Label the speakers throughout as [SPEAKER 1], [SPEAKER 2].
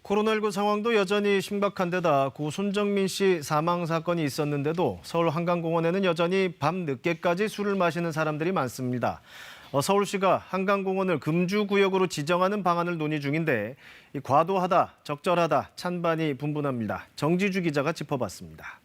[SPEAKER 1] 코로나19 상황도 여전히 심각한 데다 고 손정민 씨 사망 사건이 있었는데도 서울 한강공원에는 여전히 밤 늦게까지 술을 마시는 사람들이 많습니다. 서울시가 한강공원을 금주구역으로 지정하는 방안을 논의 중인데 과도하다, 적절하다 찬반이 분분합니다. 정지주 기자가 짚어봤습니다.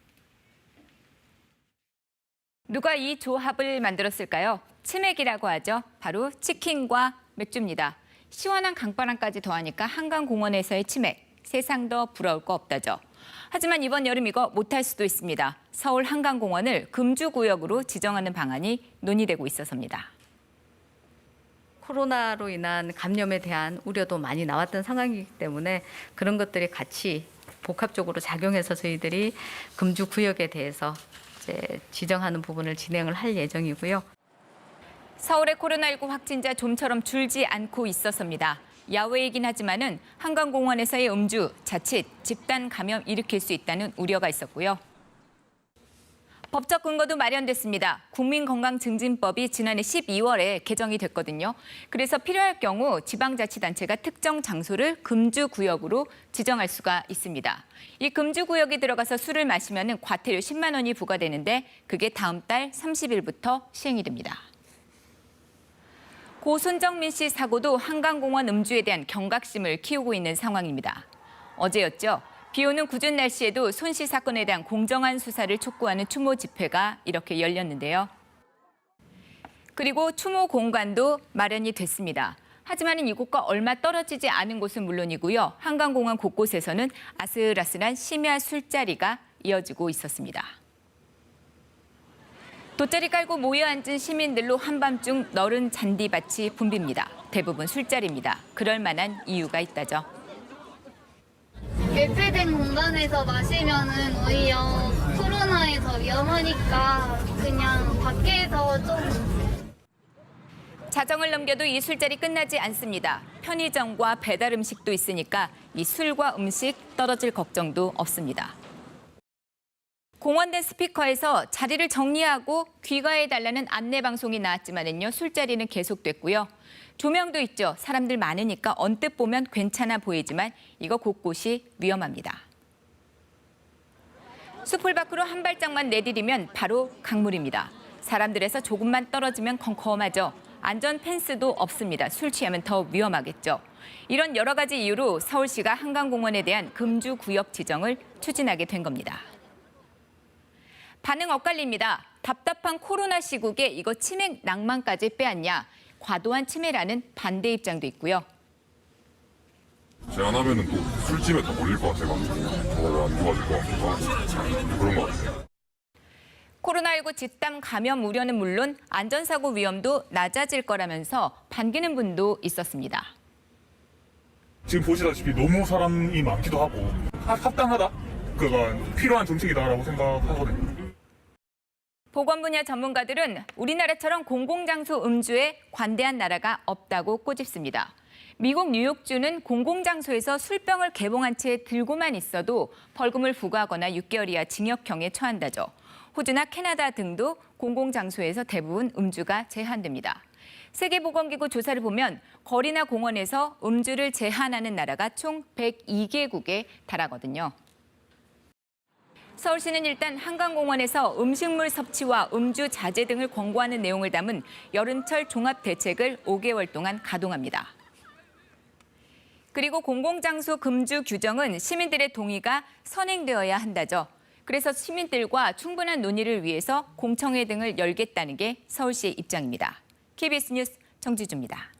[SPEAKER 2] 누가 이 조합을 만들었을까요? 치맥이라고 하죠. 바로 치킨과 맥주입니다. 시원한 강바람까지 더하니까 한강공원에서의 치맥, 세상 더 부러울 거 없다죠. 하지만 이번 여름 이거 못할 수도 있습니다. 서울 한강공원을 금주구역으로 지정하는 방안이 논의되고 있어서입니다.
[SPEAKER 3] 코로나로 인한 감염에 대한 우려도 많이 나왔던 상황이기 때문에 그런 것들이 같이 복합적으로 작용해서 저희들이 금주구역에 대해서 이제 지정하는 부분을 진행을 할 예정이고요.
[SPEAKER 2] 서울의 코로나19 확진자 좀처럼 줄지 않고 있었습니다. 야외이긴 하지만은 한강공원에서의 음주, 자칫 집단 감염 일으킬 수 있다는 우려가 있었고요. 법적 근거도 마련됐습니다. 국민건강증진법이 지난해 12월에 개정이 됐거든요. 그래서 필요할 경우 지방자치단체가 특정 장소를 금주구역으로 지정할 수가 있습니다. 이 금주구역에 들어가서 술을 마시면 과태료 10만 원이 부과되는데 그게 다음 달 30일부터 시행이 됩니다. 고 손정민 씨 사고도 한강공원 음주에 대한 경각심을 키우고 있는 상황입니다. 어제였죠. 비 오는 궂은 날씨에도 손 씨 사건에 대한 공정한 수사를 촉구하는 추모 집회가 이렇게 열렸는데요. 그리고 추모 공간도 마련이 됐습니다. 하지만 이곳과 얼마 떨어지지 않은 곳은 물론이고요. 한강공원 곳곳에서는 아슬아슬한 심야 술자리가 이어지고 있었습니다. 돗자리 깔고 모여 앉은 시민들로 한밤중 너른 잔디밭이 붐빕니다. 대부분 술자리입니다. 그럴 만한 이유가 있다죠.
[SPEAKER 4] 밀폐된 공간에서 마시면은 오히려 코로나에 더 위험하니까 그냥 밖에서 좀.
[SPEAKER 2] 자정을 넘겨도 이 술자리 끝나지 않습니다. 편의점과 배달 음식도 있으니까 이 술과 음식 떨어질 걱정도 없습니다. 공원대 스피커에서 자리를 정리하고 귀가해달라는 안내방송이 나왔지만은요, 술자리는 계속됐고요. 조명도 있죠. 사람들 많으니까 언뜻 보면 괜찮아 보이지만 이거 곳곳이 위험합니다. 숲을 밖으로 한 발짝만 내디디면 바로 강물입니다. 사람들에서 조금만 떨어지면 컴컴하죠. 안전 펜스도 없습니다. 술 취하면 더 위험하겠죠. 이런 여러 가지 이유로 서울시가 한강공원에 대한 금주구역 지정을 추진하게 된 겁니다. 반응 엇갈립니다. 답답한 코로나 시국에 이거 치맥 낭만까지 빼앗냐. 과도한 치매라는 반대 입장도 있고요.
[SPEAKER 5] 제한하면은 또 술집에 더 몰릴 것 같아가지고 더 안 좋아질 것 같아서 그런 것 같아요.
[SPEAKER 2] 코로나19 집단 감염 우려는 물론 안전사고 위험도 낮아질 거라면서 반기는 분도 있었습니다.
[SPEAKER 6] 지금 보시다시피 너무 사람이 많기도 하고 합당하다? 그건 필요한 정책이다라고 생각하거든요.
[SPEAKER 2] 보건 분야 전문가들은 우리나라처럼 공공장소 음주에 관대한 나라가 없다고 꼬집습니다. 미국 뉴욕주는 공공장소에서 술병을 개봉한 채 들고만 있어도 벌금을 부과하거나 6개월 이하 징역형에 처한다죠. 호주나 캐나다 등도 공공장소에서 대부분 음주가 제한됩니다. 세계보건기구 조사를 보면 거리나 공원에서 음주를 제한하는 나라가 총 102개국에 달하거든요. 서울시는 일단 한강공원에서 음식물 섭취와 음주 자제 등을 권고하는 내용을 담은 여름철 종합대책을 5개월 동안 가동합니다. 그리고 공공장소 금주 규정은 시민들의 동의가 선행되어야 한다죠. 그래서 시민들과 충분한 논의를 위해서 공청회 등을 열겠다는 게 서울시의 입장입니다. KBS 뉴스 정지주입니다.